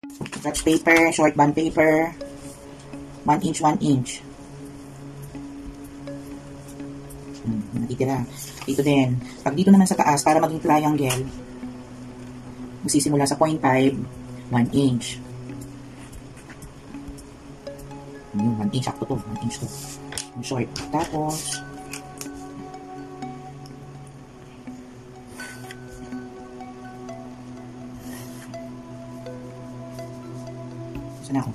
Scratch paper, short band paper, 1 inch, 1 inch. Natitira. Dito din. Pag dito naman sa taas, para maging triangle, magsisimula sa 0.5, 1 inch. 1 inch sakto to. 1 inch to. Yung short. Tapos, saan ako?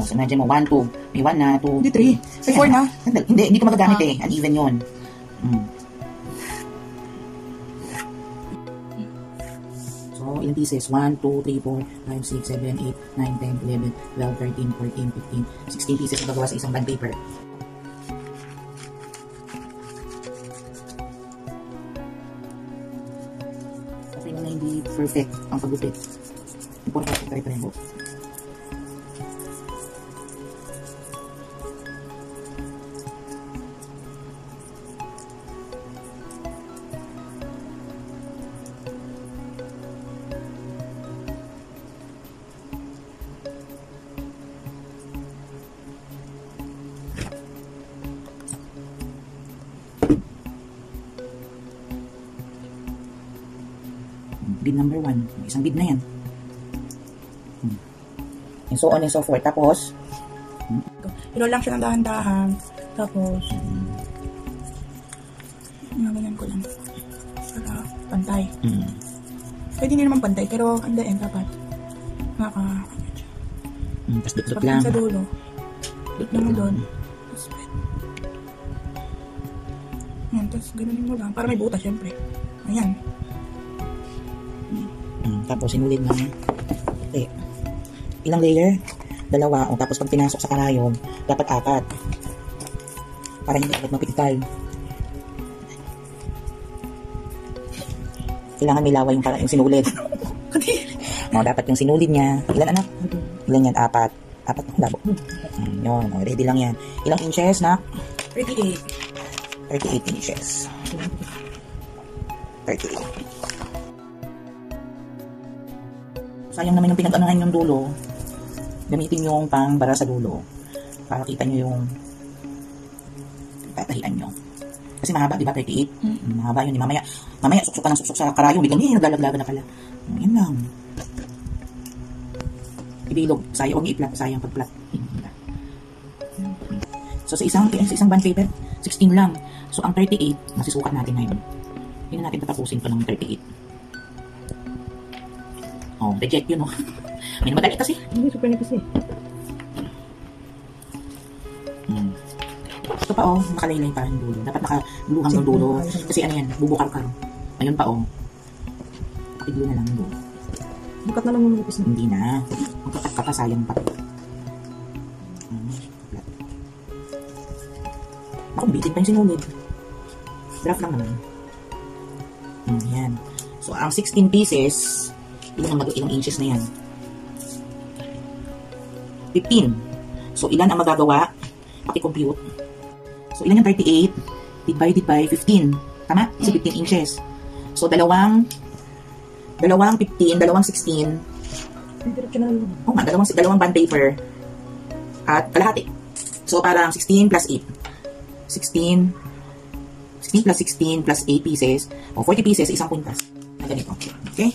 So imagine mo, 1, 2. May 1 na, 2. Hindi 3. May 4 na. Hindi ko magagamit eh. Uneven yun. So, ilang pieces? 1, 2, 3, 4, 5, 6, 7, 8, 9, 10, 11, 12, 13, 14, 15, 16 pieces na gagawa sa isang band paper. Okay na hindi perfect ang paggupit. Importante pare-pareho. Bead number 1. Isang bead na yan. And so on and so forth. Tapos, ilo lang siya ng dahan-dahan. Tapos, ganyan ko lang. Para pantay. Pwede hindi naman pantay, pero ang dahan dapat. Tapos dot lang. Sa dulo. Dot naman doon. Tapos, yan, tapos ganoon mo lang. Para may butas, syempre. Ayan. Tapos sinulid na ilang layer? 2. O tapos pag pinasok sa karayon, dapat 4. Para hindi agad mapitikal. Kailangan may laway yung sinulid. O, dapat yung sinulid niya. Ilan anak? Ilan yan? 4. 4 na labo. Yun. O, ready lang yan. Ilang inches na? 38. 38 inches. 38. Sayang naman yung pinag-anahan yung dulo. Gamitin yung pang-bara sa dulo. Para kita nyo yung tatahian nyo. Kasi mahaba, di ba? 38. Mahaba yun. Mamaya suksok ka ng suksok sa karayong. Biglang naglalaglagan na pala. Yan lang. Ibilog. Sayang. Huwag i-flat. Sayang pag-flat. So, sa isang band paper, 16 lang. So, ang 38, masisukat natin ngayon. Hindi na natin tatapusin ito ng 38. Oh, reject yun, oh. May namadali kasi. Hindi, super na kasi. Ito pa, oh, nakalaylay pa yung dulo. Dapat nakagluhang yung dulo. Kasi ano yan, bubukar-kar. Ayun pa, oh. Pakiglo na lang yung dulo. Bukat na lang yung lupis na. Hindi na. Magkakasayang pa. Ako, bitin pa yung sinulid. Draft lang naman. Yan. So, ang 16 pieces, ilang inches na yan? 15. So, ilan ang magagawa? Paki-compute. So, ilan yung 38 divided by 15? Tama? Kasi 15 inches. So, dalawang 15, dalawang 16. Oo nga, dalawang band paper. At kalahati. So, parang 16 plus 8. 16 plus 16 plus 8 pieces. O, 40 pieces, isang kwintas. Na ganito. Okay?